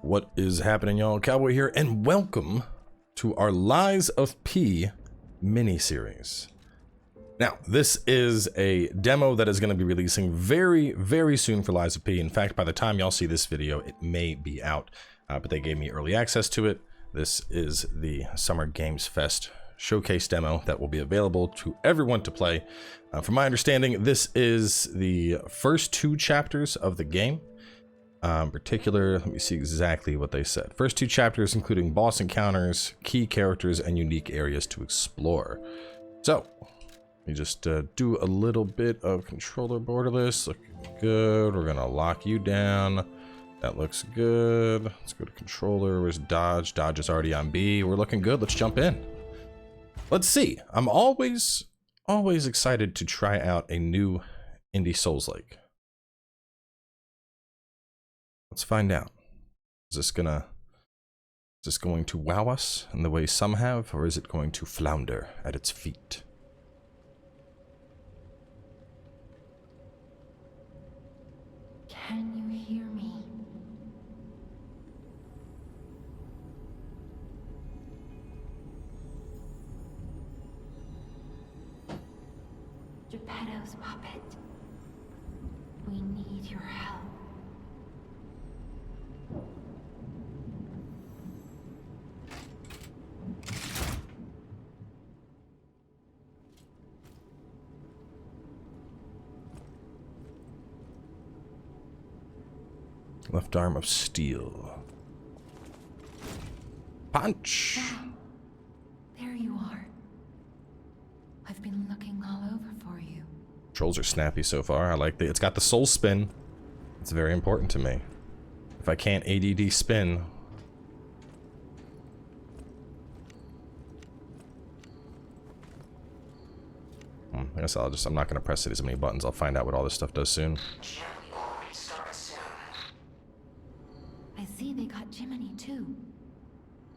What is happening, y'all? Cowboy here, and welcome to our Lies of P mini-series. Now, this is a demo that is going to be releasing very soon for Lies of P. In fact, by the time y'all see this video, it may be out, but they gave me early access to it. This is the Summer Games Fest showcase demo that will be available to everyone to play. From my understanding, this is the first 2 chapters of the game. In particular, let me see exactly what they said. First 2 chapters including boss encounters, key characters, and unique areas to explore. So, let me just do a little bit of controller borderless. Looking good. We're gonna lock you down. That looks good. Let's go to controller. Where's dodge? Dodge is already on B. We're looking good. Let's jump in. Let's see. I'm always excited to try out a new indie Souls-like. Let's find out. Is this going to wow us in the way some have, or is it going to flounder at its feet? Can you hear me? Geppetto's puppet. We need your help. Left arm of steel. Punch! Wow. There you are. I've been looking all over for you. Controls are snappy so far. I like it's got the soul spin. It's very important to me. If I can't ADD spin. I guess I'm not gonna press it as many buttons. I'll find out what all this stuff does soon. I see they got Jiminy too,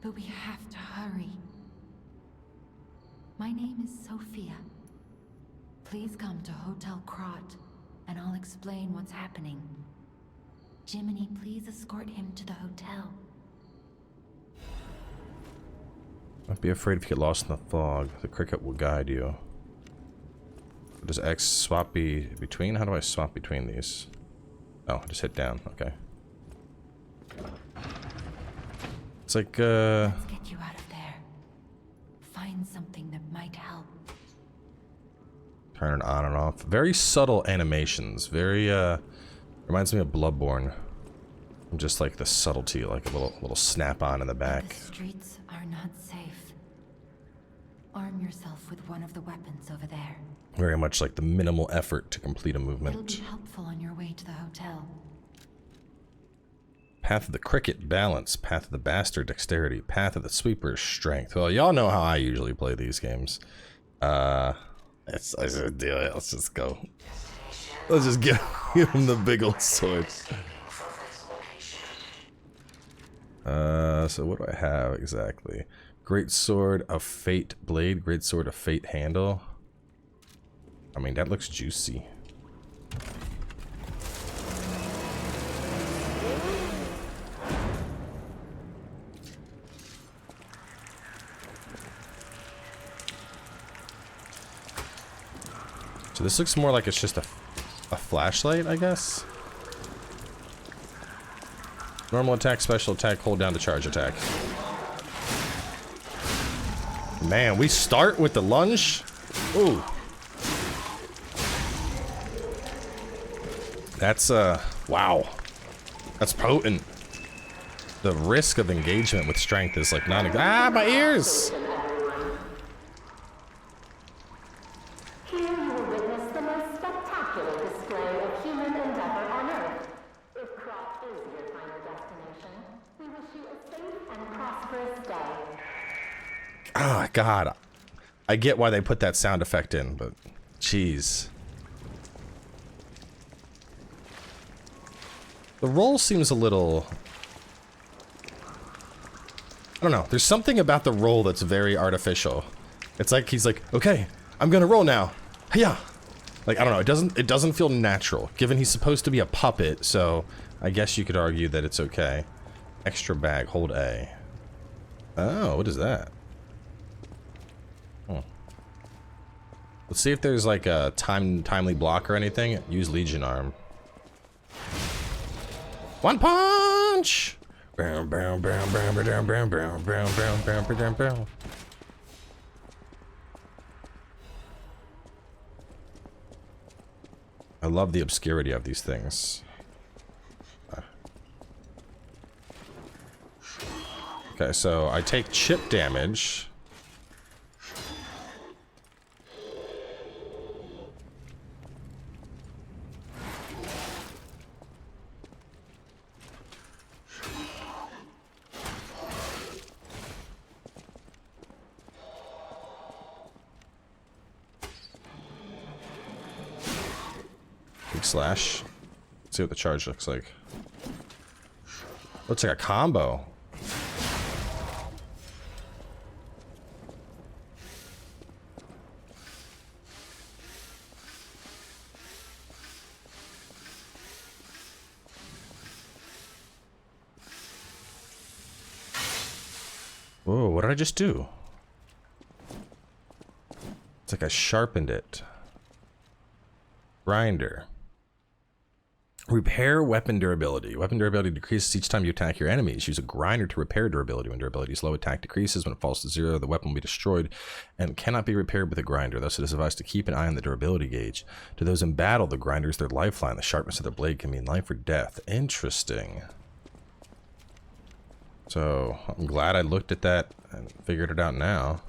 but we have to hurry. My name is Sophia. Please come to Hotel Krat, and I'll explain what's happening. Jiminy, please escort him to the hotel. Don't be afraid if you get lost in the fog. The cricket will guide you. Does X swap between? How do I swap between these? Oh, just hit down. Okay. It's like, Let's get you out of there. Find something that might help. Turn it on and off. Very subtle animations. Very, reminds me of Bloodborne. Just like the subtlety, like a little snap-on in the back. The streets are not safe. Arm yourself with one of the weapons over there. Very much like the minimal effort to complete a movement. It'll be helpful on your way to the hotel. Path of the cricket, balance. Path of the bastard, dexterity. Path of the sweeper, strength. Well, y'all know how I usually play these games. Let's do it. Let's just go. Let's just give him the big old sword. So what do I have exactly? Great sword of fate blade. Great sword of fate handle. I mean, that looks juicy. So this looks more like it's just a flashlight, I guess. Normal attack, special attack, hold down to charge attack. Man, we start with the lunge. Ooh. That's, wow. That's potent. The risk of engagement with strength is like not, ah, my ears! Here you will witness the most spectacular display of human endeavor on Earth. If Krat is your final destination, we wish you a safe and prosperous day. Oh, God. I get why they put that sound effect in, but jeez. The roll seems a little... I don't know. There's something about the roll that's very artificial. It's like he's like, okay, I'm gonna roll now. Yeah. Like, I don't know. It doesn't feel natural, given he's supposed to be a puppet. So I guess you could argue that it's okay. Extra bag, hold A. Oh, what is that? Hmm. Let's see if there's like a timely block or anything. Use Legion Arm. One punch! Bam, bam, bam, bam, bam, bam, bam, bam, bam, bam, bam, bam. I love the obscurity of these things. Okay, so I take chip damage. Big slash. Let's see what the charge looks like. Looks like a combo. Whoa, what did I just do? It's like I sharpened it. Grinder. Repair weapon durability. Weapon durability decreases each time you attack your enemies. Use a grinder to repair durability. When durability is low, attack decreases. When it falls to 0, the weapon will be destroyed and cannot be repaired with a grinder. Thus, it is advised to keep an eye on the durability gauge. To those in battle, the grinder is their lifeline. The sharpness of their blade can mean life or death. Interesting. So, I'm glad I looked at that and figured it out now.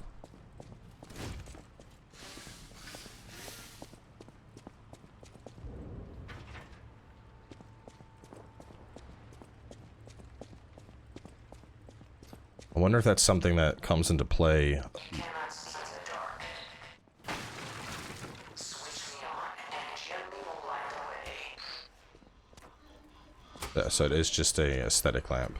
I wonder if that's something that comes into play. So it is just a aesthetic lamp.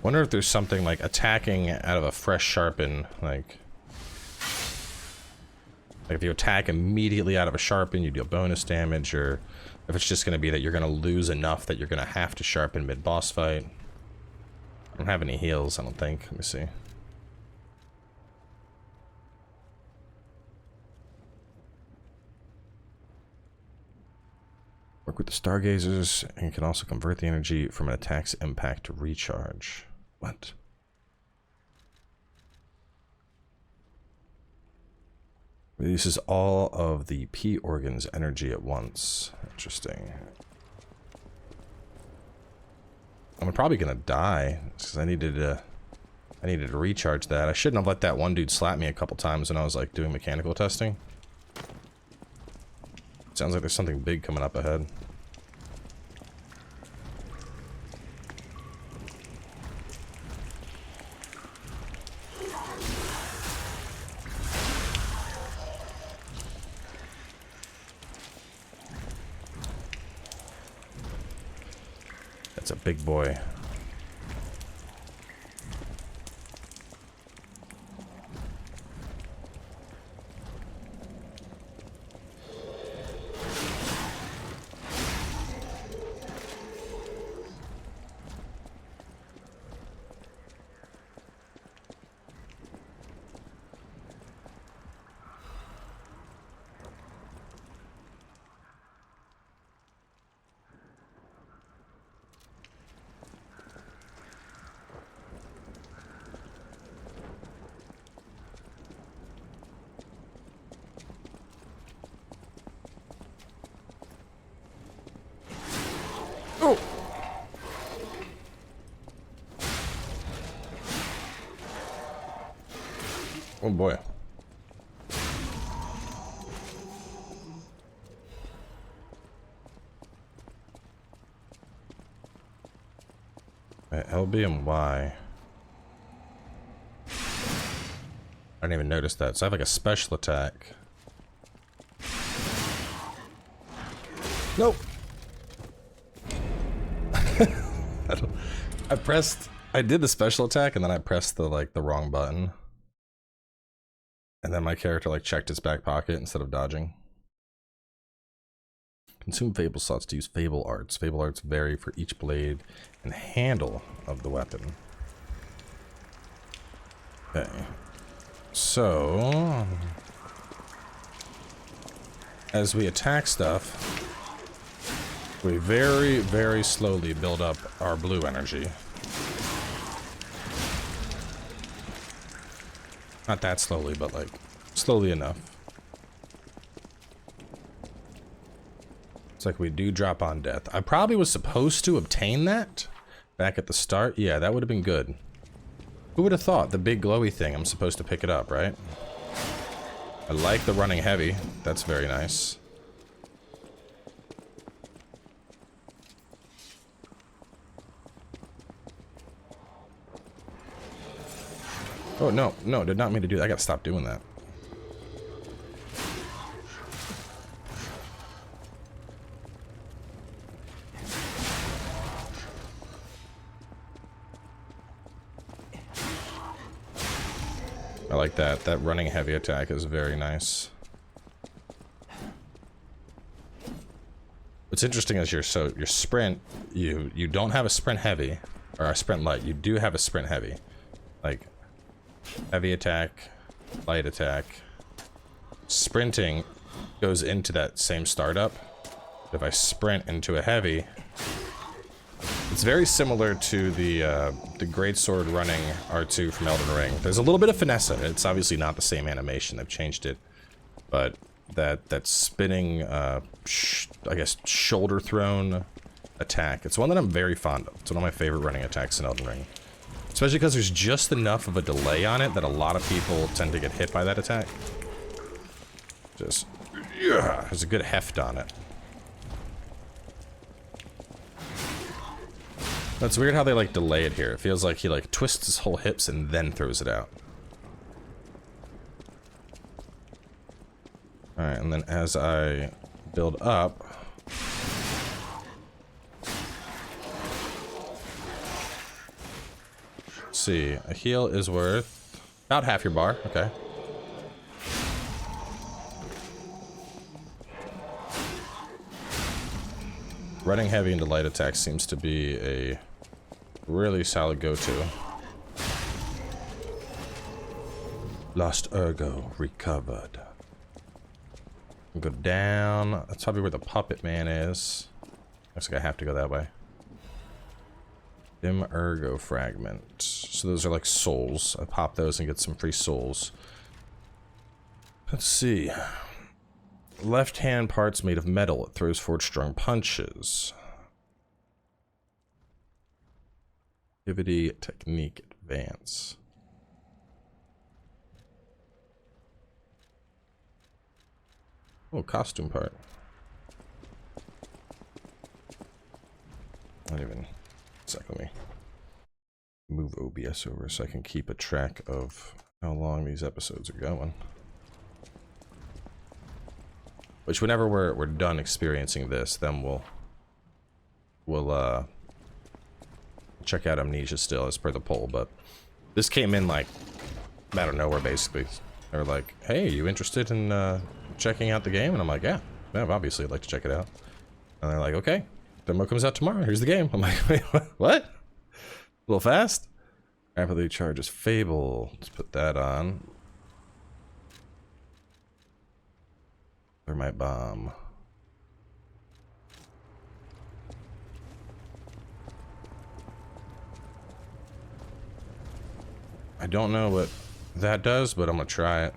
Wonder if there's something like attacking out of a fresh sharpen, like if you attack immediately out of a sharpen, you deal bonus damage, or if it's just going to be that you're going to lose enough that you're going to have to sharpen mid-boss fight. I don't have any heals, I don't think. Let me see. Work with the Stargazers, and you can also convert the energy from an attack's impact to recharge. What? Releases all of the P organ's energy at once. Interesting. I'm probably gonna die because I needed to recharge that. I shouldn't have let that one dude slap me a couple times when I was like doing mechanical testing. Sounds like there's something big coming up ahead. That's a big boy. Oh boy. LB and Y. I didn't even notice that. So I have like a special attack. Nope. I did the special attack and then I pressed the wrong button. And then my character like checked his back pocket instead of dodging. Consume Fable slots to use Fable Arts. Fable Arts vary for each blade and handle of the weapon. Okay. So, as we attack stuff, we very, very slowly build up our blue energy. Not that slowly, but like slowly enough. It's like we do drop on death. I probably was supposed to obtain that back at the start. Yeah, that would have been good. Who would have thought the big glowy thing, I'm supposed to pick it up, right? I like the running heavy. That's very nice. Oh, no, no, did not mean to do that. I gotta stop doing that. I like that. That running heavy attack is very nice. What's interesting is your sprint, you don't have a sprint heavy or a sprint light. You do have a sprint heavy. Like heavy attack, light attack. Sprinting goes into that same startup. If I sprint into a heavy, it's very similar to the greatsword running R2 from Elden Ring. There's a little bit of finesse in it. It's obviously not the same animation. They've changed it, but that spinning, I guess, shoulder thrown attack. It's one that I'm very fond of. It's one of my favorite running attacks in Elden Ring, especially because there's just enough of a delay on it that a lot of people tend to get hit by that attack. Just, yeah, there's a good heft on it. That's weird how they like delay it here. It feels like he like twists his whole hips and then throws it out. Alright, and then as I build up, let's see, a heal is worth about half your bar, okay. Running heavy into light attack seems to be a really solid go-to. Lost ergo recovered. Go down. That's probably where the puppet man is. Looks like I have to go that way. Dim ergo fragment. So those are like souls. I pop those and get some free souls. Let's see. Left hand parts made of metal. It throws forward strong punches. Activity, technique, advance. Oh, costume part. Not even. Let me move OBS over so I can keep a track of how long these episodes are going. Which, whenever we're done experiencing this, then we'll check out Amnesia still as per the poll. But this came in like out of nowhere, basically. They were like, "Hey, you interested in checking out the game?" And I'm like, "Yeah, obviously I'd like to check it out." And they're like, "Okay, demo comes out tomorrow. Here's the game." I'm like, "Wait, what? A little fast?" Rapidly charges Fable. Let's put that on. Thermite bomb. I don't know what that does, but I'm gonna try it.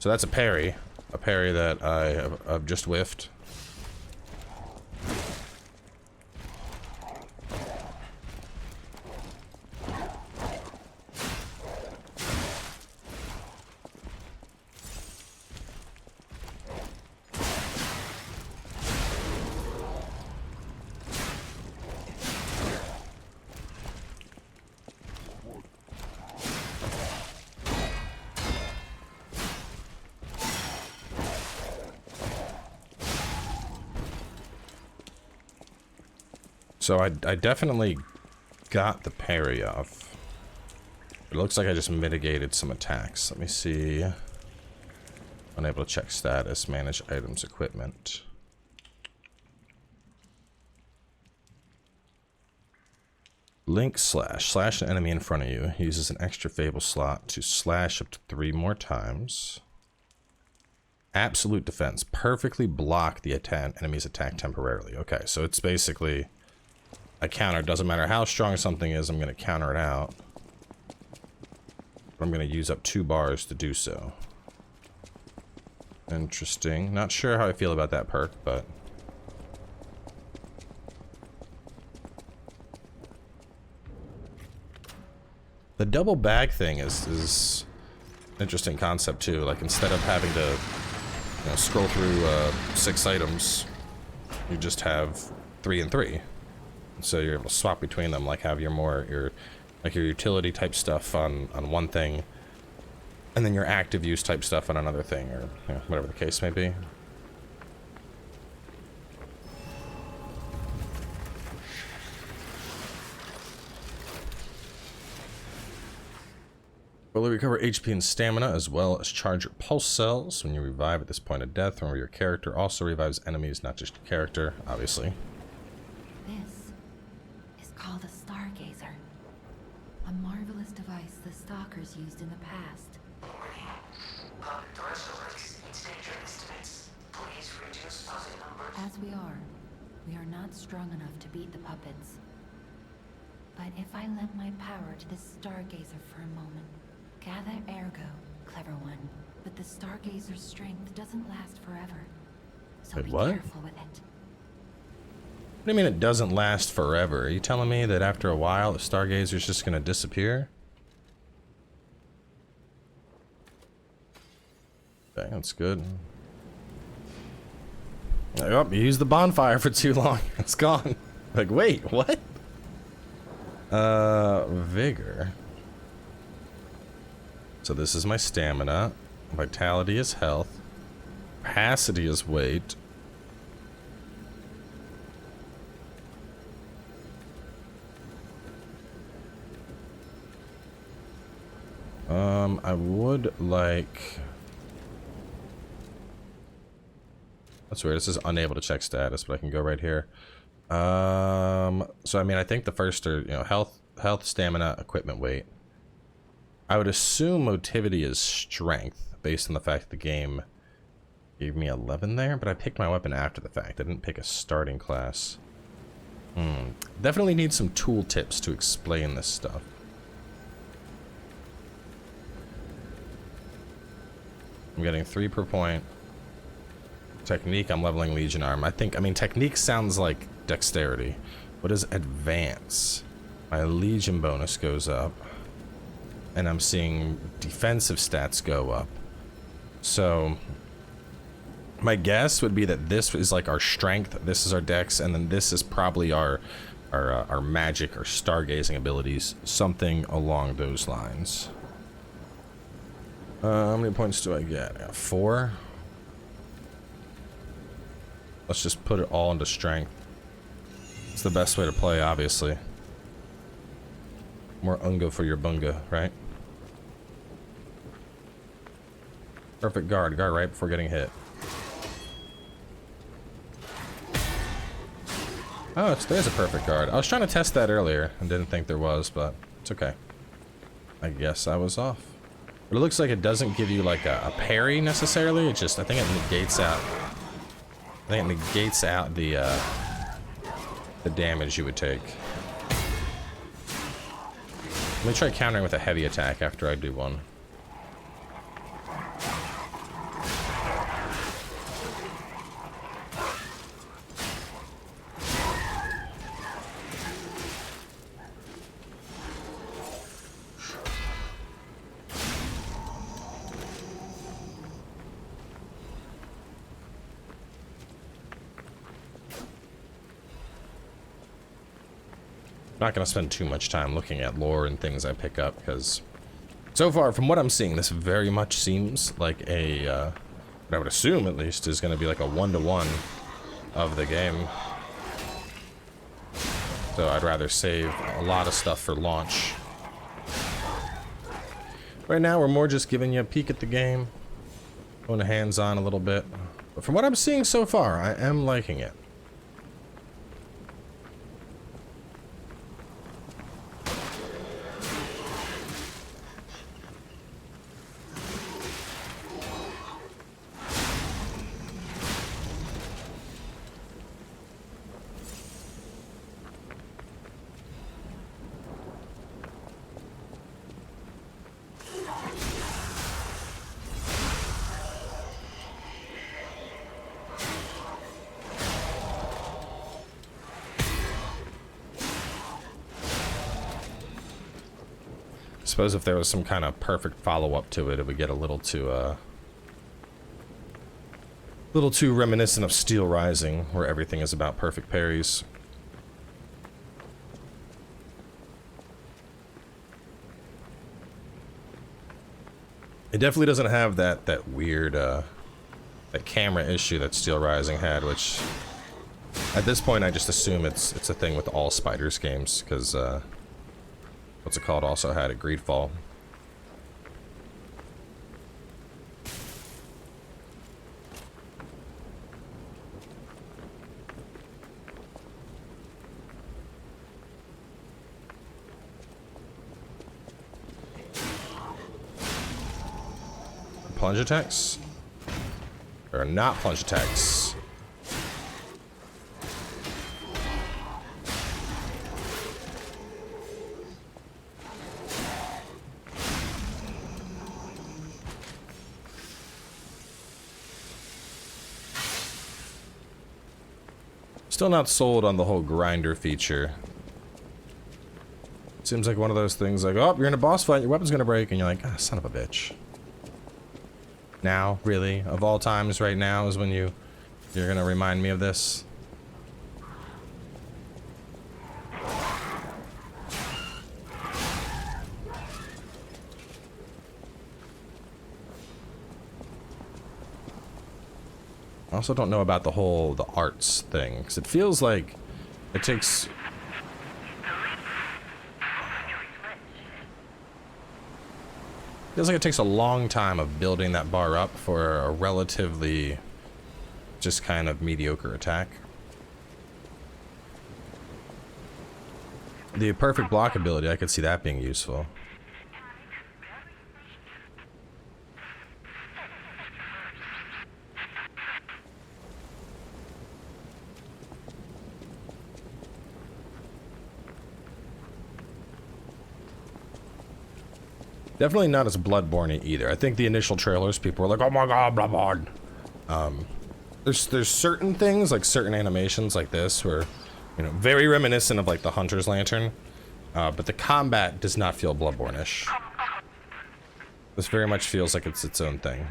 So that's a parry that I've just whiffed. So I definitely got the parry off. It looks like I just mitigated some attacks. Let me see. Unable to check status, manage items, equipment. Link slash. Slash an enemy in front of you. Uses an extra fable slot to slash up to 3 more times. Absolute defense. Perfectly block the enemy's attack temporarily. Okay, so it's basically a counter. Doesn't matter how strong something is, I'm going to counter it out. But I'm going to use up 2 bars to do so. Interesting. Not sure how I feel about that perk, but... The double bag thing is an interesting concept too. Like, instead of having to, you know, scroll through 6 items, you just have 3 and 3. So you're able to swap between them, like have your utility type stuff on one thing, and then your active use type stuff on another thing, or you know, whatever the case may be. Will recover HP and stamina, as well as charge your pulse cells. When you revive at this point of death, remember your character also revives enemies, not just your character, obviously. This is called a Stargazer. A marvelous device the stalkers used in the past. As we are not strong enough to beat the puppets. But if I lend my power to this Stargazer for a moment, gather ergo, clever one. But the Stargazer's strength doesn't last forever. So Wait, be what? careful with it. What do you mean it doesn't last forever? Are you telling me that after a while the Stargazer's just gonna disappear? Okay, that's good. Oh, you used the bonfire for too long. It's gone. Like, wait, what? Vigor. So this is my stamina. Vitality is health. Capacity is weight. I would like... That's weird. This is unable to check status, but I can go right here. So I mean, I think the first are, you know, health, stamina, equipment, weight. I would assume motivity is strength, based on the fact that the game gave me 11 there, but I picked my weapon after the fact. I didn't pick a starting class. Definitely need some tool tips to explain this stuff. I'm getting 3 per point. Technique, I'm leveling Legion Arm. I mean, technique sounds like dexterity. What is advance? My Legion bonus goes up. And I'm seeing defensive stats go up. So, my guess would be that this is like our strength, this is our dex, and then this is probably our magic or stargazing abilities. Something along those lines. How many points do I get? I got 4. Let's just put it all into strength. It's the best way to play, obviously. More unga for your bunga, right? Perfect guard. Guard right before getting hit. Oh, there's a perfect guard. I was trying to test that earlier and didn't think there was, but it's okay. I guess I was off. But it looks like it doesn't give you like a parry necessarily. It just, I think it negates out. I think it negates out the damage you would take. Let me try countering with a heavy attack after I do one. I'm not going to spend too much time looking at lore and things I pick up, because so far, from what I'm seeing, this very much seems like a, what I would assume at least, is going to be like a 1-to-1 of the game. So I'd rather save a lot of stuff for launch. Right now, we're more just giving you a peek at the game. Going hands-on a little bit. But from what I'm seeing so far, I am liking it. I suppose if there was some kind of perfect follow-up to it, it would get a little too reminiscent of Steel Rising, where everything is about perfect parries. It definitely doesn't have that weird that camera issue that Steel Rising had, which at this point I just assume it's a thing with all Spiders games, because what's it called also had at Greedfall. Plunge attacks? Or not plunge attacks? Still not sold on the whole grinder feature. Seems like one of those things like, oh, you're in a boss fight, your weapon's gonna break, and you're like, ah, son of a bitch. Now, really, of all times right now is when you're gonna remind me of this. I also don't know about the arts thing, because it feels like it takes... Feels like it takes a long time of building that bar up for a relatively just kind of mediocre attack. The perfect block ability, I could see that being useful. Definitely not as Bloodborne either. I think the initial trailers, people were like, "Oh my god, Bloodborne." There's certain things, like certain animations like this, where, you know, very reminiscent of like the Hunter's Lantern, but the combat does not feel Bloodborne-ish. This very much feels like it's its own thing.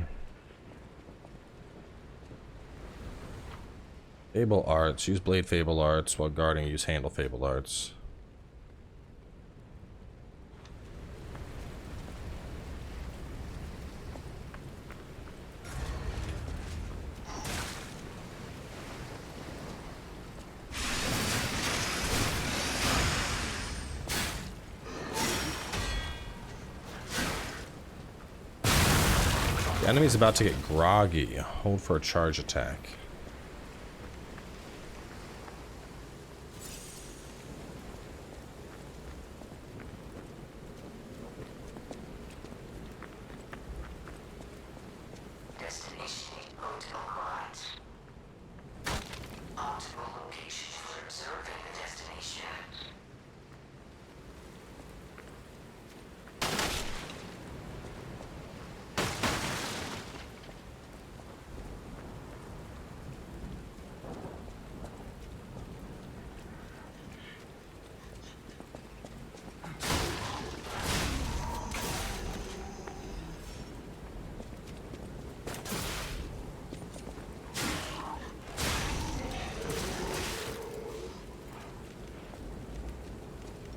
Fable arts. Use blade fable arts while guarding. Use handle fable arts. The enemy's about to get groggy. Hold for a charge attack. Destination Hotel Krat. Optimal location for observing the destination.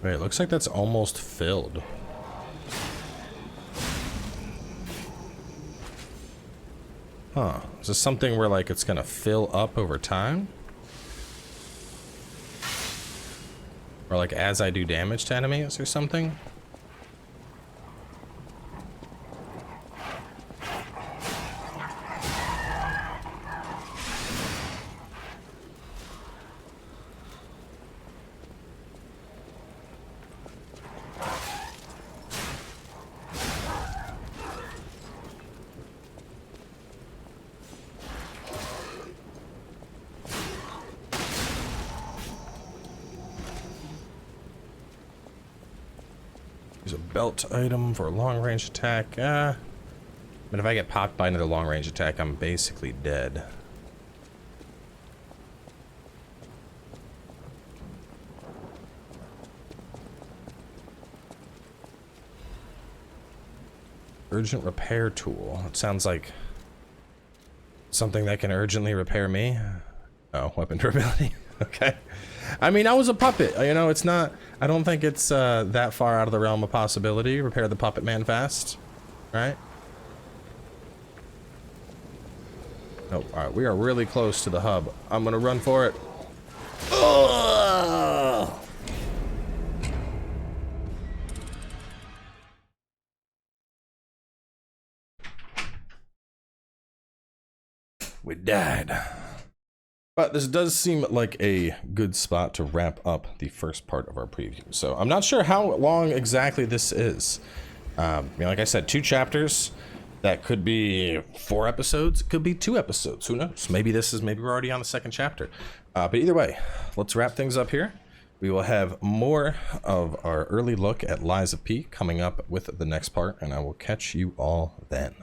Wait, it looks like that's almost filled. Huh. Is this something where, like, it's gonna fill up over time? Or like as I do damage to enemies or something. Use a belt item for a long range attack. But if I get popped by another long range attack, I'm basically dead. Urgent repair tool. It sounds like something that can urgently repair me. Oh, weapon durability. Okay. I mean, I was a puppet. You know, it's not... I don't think it's that far out of the realm of possibility. Repair the puppet man fast. Right? Oh, alright. We are really close to the hub. I'm gonna run for it. Ugh! We died. But this does seem like a good spot to wrap up the first part of our preview. So I'm not sure how long exactly this is. Like I said, 2 chapters. That could be 4 episodes. It could be 2 episodes. Who knows? Maybe we're already on the 2nd chapter. But either way, let's wrap things up here. We will have more of our early look at Lies of P coming up with the next part, and I will catch you all then.